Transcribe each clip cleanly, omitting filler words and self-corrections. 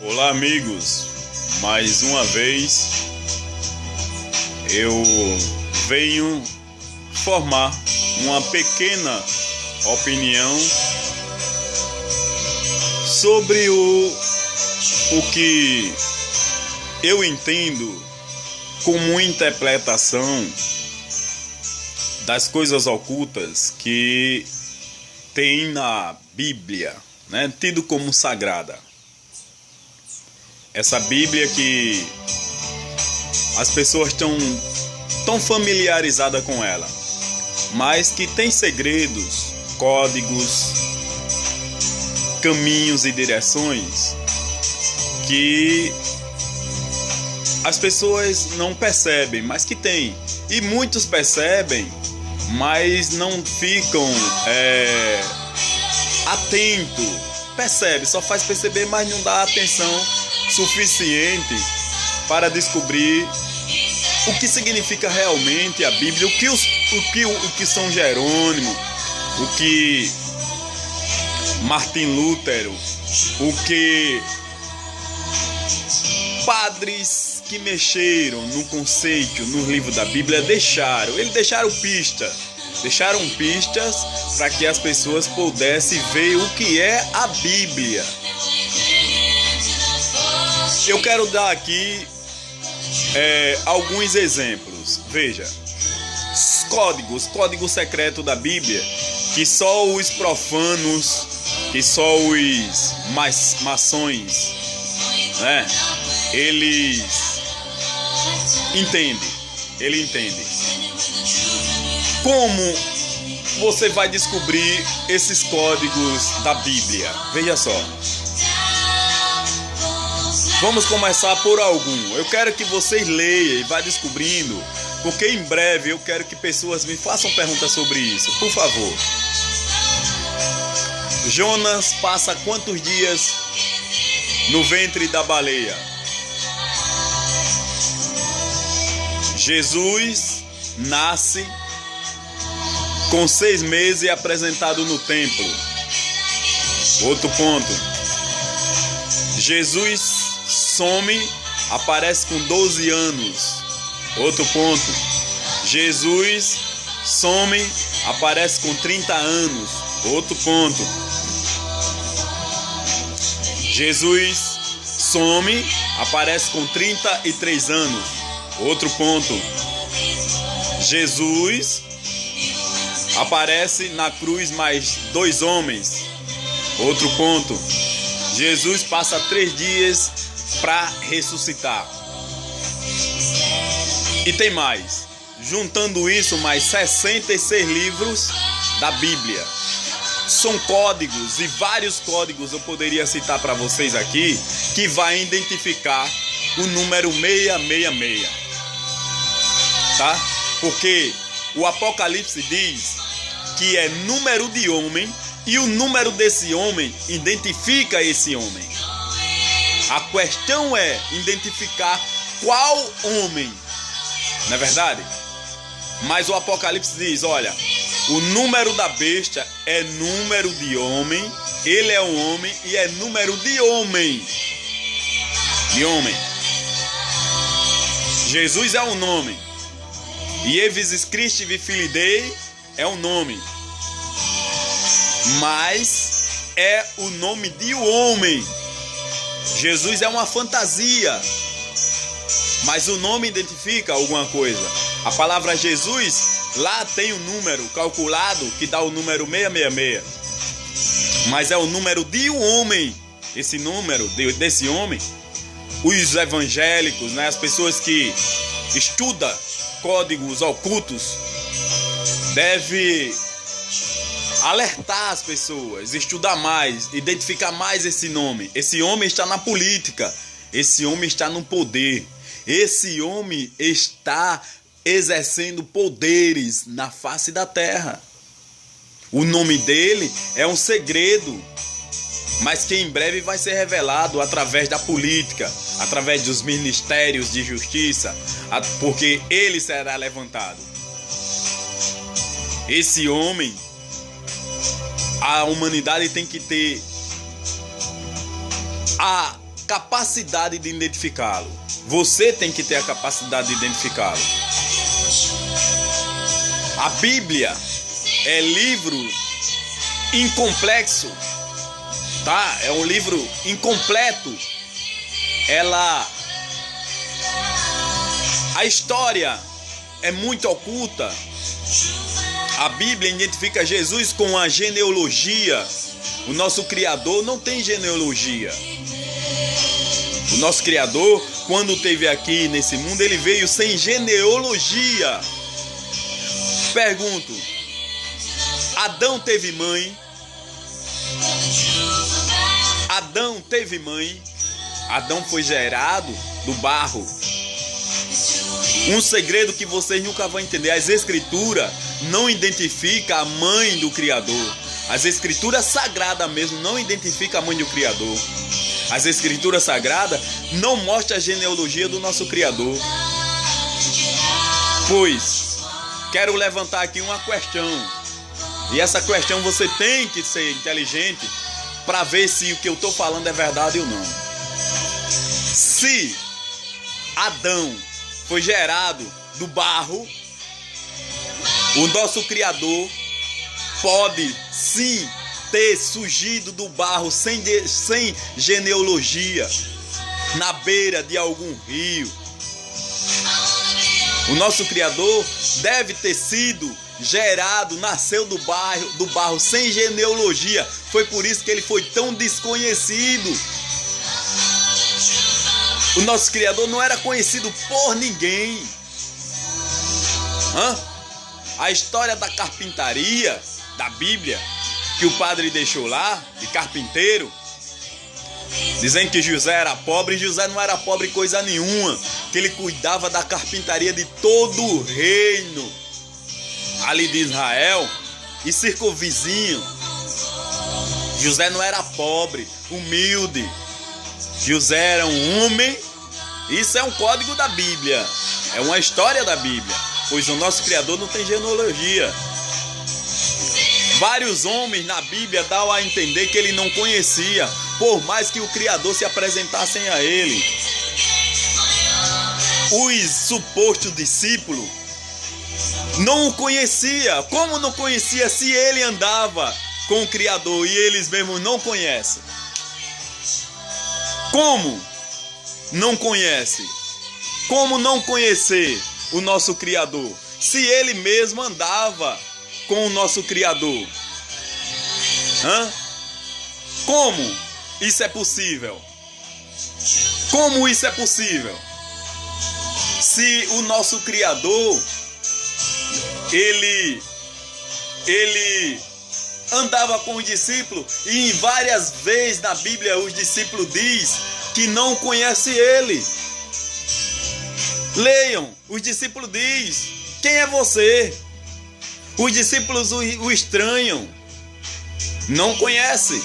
Olá, amigos. Mais uma vez eu venho formar uma pequena opinião sobre o que eu entendo como interpretação das coisas ocultas que tem na Bíblia, né, tido como sagrada. Essa Bíblia que as pessoas estão tão familiarizadas com ela, mas que tem segredos, códigos, caminhos e direções que as pessoas não percebem, mas que tem. E muitos percebem, mas não ficam atentos. Percebe, só faz perceber, mas não dá atenção suficiente para descobrir o que significa realmente a Bíblia, o que São Jerônimo, o que Martim Lutero, o que padres que mexeram no conceito, no livro da Bíblia deixaram. Eles deixaram pistas para que as pessoas pudessem ver o que é a Bíblia. Eu quero dar aqui alguns exemplos. Veja, códigos secretos da Bíblia que só os profanos, que só os maçons, né, eles entendem. Ele entende. Como você vai descobrir esses códigos da Bíblia? Veja só. Vamos começar por algum. Eu quero que vocês leiam e vá descobrindo, porque em breve eu quero que pessoas me façam perguntas sobre isso. Por favor. Jonas passa quantos dias no ventre da baleia? Jesus nasce com 6 meses e é apresentado no templo. Outro ponto. Jesus some, aparece com 12 anos. Outro ponto. Jesus some, aparece com 30 anos. Outro ponto. Jesus some, aparece com 33 anos. Outro ponto. Jesus aparece na cruz mais 2 homens. Outro ponto. Jesus passa 3 dias para ressuscitar. E tem mais. Juntando isso, mais 66 livros da Bíblia. São códigos, e vários códigos eu poderia citar para vocês aqui, que vai identificar o número 666. Tá? Porque o Apocalipse diz que é número de homem, e o número desse homem identifica esse homem. A questão é identificar qual homem, não é verdade? Mas o Apocalipse diz, olha, o número da besta é número de homem, ele é um homem e é número de homem. De homem. Jesus é um nome. Jesus Cristo Filho Dei é um nome. Mas é o nome de um homem. Jesus é uma fantasia, mas o nome identifica alguma coisa. A palavra Jesus, lá tem um número calculado que dá o número 666. Mas é o número de um homem. Esse número desse homem, os evangélicos, né, as pessoas que estudam códigos ocultos, devem alertar as pessoas, estudar mais, identificar mais esse nome. Esse homem está na política, esse homem está no poder, esse homem está exercendo poderes na face da terra. O nome dele é um segredo, mas que em breve vai ser revelado através da política, através dos ministérios de justiça, porque ele será levantado. Esse homem, a humanidade tem que ter a capacidade de identificá-lo. Você tem que ter a capacidade de identificá-lo. A Bíblia é livro incomplexo, tá? É um livro incompleto. A história é muito oculta. A Bíblia identifica Jesus com a genealogia. O nosso Criador não tem genealogia. O nosso Criador, quando esteve aqui nesse mundo, ele veio sem genealogia. Pergunto: Adão teve mãe? Adão teve mãe? Adão foi gerado do barro. Um segredo que vocês nunca vão entender: as escrituras não identificam a mãe do Criador. As escrituras sagradas mesmo não identificam a mãe do Criador. As escrituras sagradas não mostram a genealogia do nosso Criador. Pois, quero levantar aqui uma questão. E essa questão você tem que ser inteligente para ver se o que eu estou falando é verdade ou não. Se Adão foi gerado do barro, o nosso Criador pode sim ter surgido do barro sem genealogia, na beira de algum rio. O nosso Criador deve ter sido gerado, nasceu do barro sem genealogia. Foi por isso que ele foi tão desconhecido. O nosso Criador não era conhecido por ninguém. A história da carpintaria da Bíblia, que o padre deixou lá, de carpinteiro, dizendo que José era pobre. José não era pobre coisa nenhuma, que ele cuidava da carpintaria de todo o reino ali de Israel e circunvizinho. José não era pobre, humilde. José era um homem. Isso é um código da Bíblia, é uma história da Bíblia, pois o nosso Criador não tem genealogia. Vários homens na Bíblia dão a entender que ele não conhecia, por mais que o Criador se apresentassem a ele. Os supostos discípulos não o conhecia. Como não conhecia se ele andava com o Criador e eles mesmos não conhecem? Como não conhece? Como não conhecer o nosso Criador se ele mesmo andava com o nosso Criador? Como isso é possível? Como isso é possível? Se o nosso Criador ele andava com os discípulos e em várias vezes na Bíblia os discípulos diz que não conhece ele. Leiam, os discípulos diz: quem é você? Os discípulos o estranham, não conhece.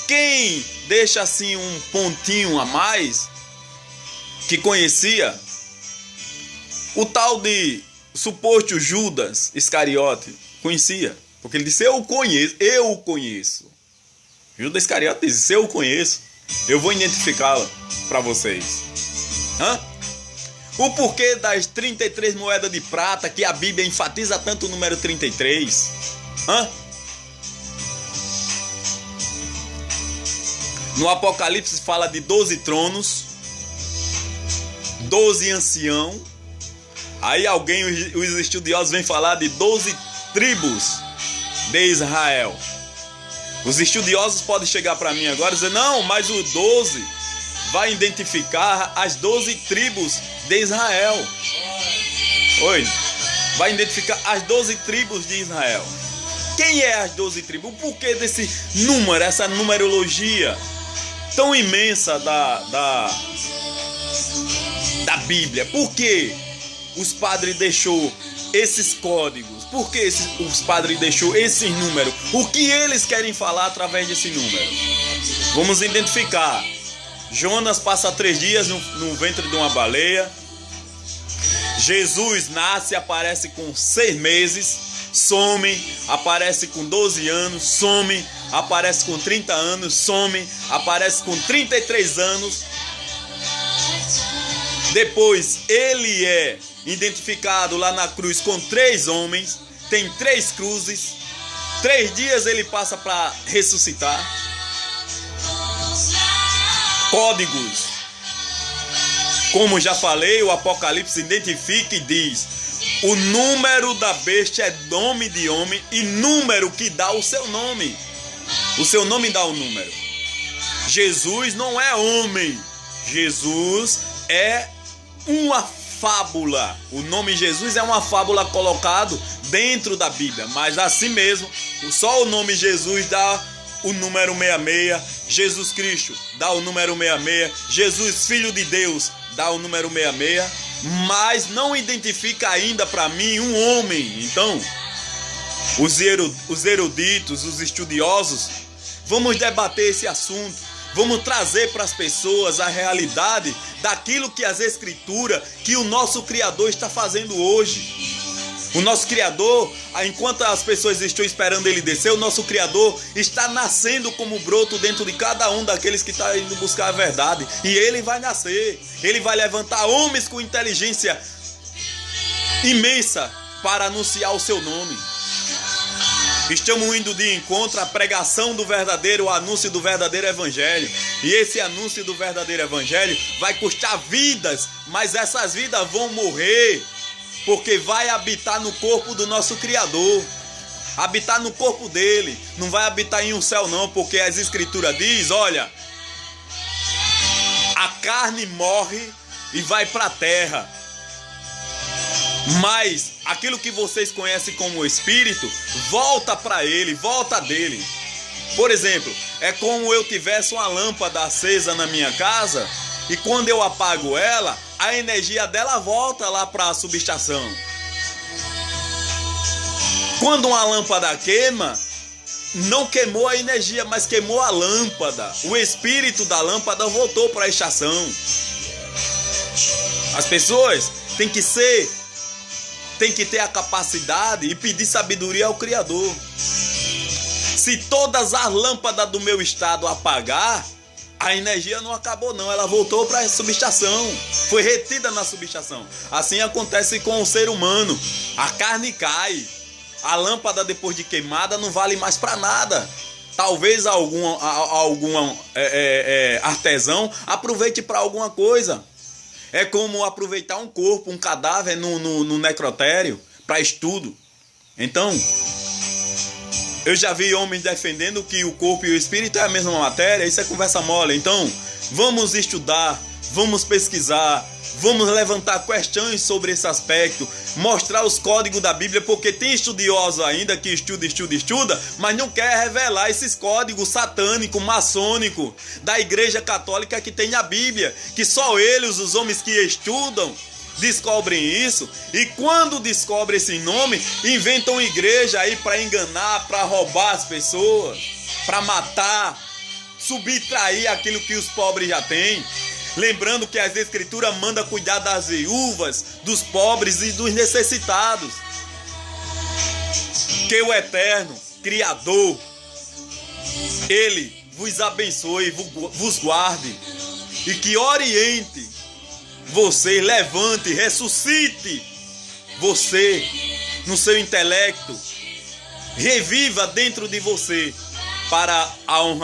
Quem deixa assim um pontinho a mais, que conhecia o tal de suposto Judas Iscariote, conhecia, porque ele disse: eu o conheço. Judas Iscariote disse: eu o conheço, eu vou identificá-la para vocês. O porquê das 33 moedas de prata, que a Bíblia enfatiza tanto o número 33? No Apocalipse fala de 12 tronos, 12 anciãos. Aí os estudiosos vêm falar de 12 tribos de Israel. Os estudiosos podem chegar para mim agora e dizer: não, mas o 12 vai identificar as 12 tribos de Israel. Vai identificar as 12 tribos de Israel. Quem é as 12 tribos? O porquê desse número, essa numerologia tão imensa da Bíblia? Por que os padres deixou esses códigos? Por que os padres deixou esses números? O que eles querem falar através desse número? Vamos identificar. Jonas passa 3 dias no ventre de uma baleia. Jesus nasce e aparece com 6 meses. some, aparece com 12 anos, some, aparece com 30 anos, some, aparece com 33 anos. Depois ele é identificado lá na cruz com 3 homens, tem 3 cruzes, 3 dias ele passa para ressuscitar. Códigos. Como já falei, o Apocalipse identifica e diz: o número da besta é nome de homem e número que dá o seu nome. O seu nome dá o número. Jesus não é homem. Jesus é uma fábula. O nome Jesus é uma fábula colocado dentro da Bíblia. Mas assim mesmo, só o nome Jesus dá o número 66. Jesus Cristo dá o número 66. Jesus, Filho de Deus, dá o número 66. Mas não identifica ainda para mim um homem. Então, os eruditos, os estudiosos, vamos debater esse assunto. Vamos trazer para as pessoas a realidade daquilo que as Escrituras, que o nosso Criador está fazendo hoje. O nosso Criador, enquanto as pessoas estão esperando Ele descer, o nosso Criador está nascendo como broto dentro de cada um daqueles que estão indo buscar a verdade. E Ele vai nascer. Ele vai levantar homens com inteligência imensa para anunciar o seu nome. Estamos indo de encontro à pregação do verdadeiro, o anúncio do verdadeiro evangelho. E esse anúncio do verdadeiro evangelho vai custar vidas, mas essas vidas vão morrer, porque vai habitar no corpo do nosso Criador. Habitar no corpo dele. Não vai habitar em um céu não, porque as Escrituras diz, olha, a carne morre e vai para a terra. Mas aquilo que vocês conhecem como Espírito, volta para ele, volta dele. Por exemplo, é como eu tivesse uma lâmpada acesa na minha casa e quando eu apago ela, a energia dela volta lá para a subestação. Quando uma lâmpada queima, não queimou a energia, mas queimou a lâmpada. O espírito da lâmpada voltou para a estação. As pessoas têm que ter a capacidade e pedir sabedoria ao Criador. Se todas as lâmpadas do meu estado apagar, a energia não acabou não, ela voltou para a subestação, foi retida na subestação. Assim acontece com o ser humano, a carne cai, a lâmpada depois de queimada não vale mais para nada. Talvez algum artesão aproveite para alguma coisa. É como aproveitar um corpo, um cadáver no necrotério para estudo. Então, eu já vi homens defendendo que o corpo e o espírito é a mesma matéria. Isso é conversa mole. Então, vamos estudar, vamos pesquisar, vamos levantar questões sobre esse aspecto, mostrar os códigos da Bíblia, porque tem estudiosos ainda que estuda, mas não quer revelar esses códigos satânicos, maçônicos da Igreja Católica que tem a Bíblia, que só eles, os homens que estudam, descobrem isso, e quando descobrem esse nome, inventam igreja aí para enganar, para roubar as pessoas, para matar, subtrair aquilo que os pobres já têm. Lembrando que as Escrituras mandam cuidar das viúvas, dos pobres e dos necessitados. Que o Eterno, Criador, Ele vos abençoe, vos guarde e que oriente você, levante, ressuscite você no seu intelecto, reviva dentro de você para a honra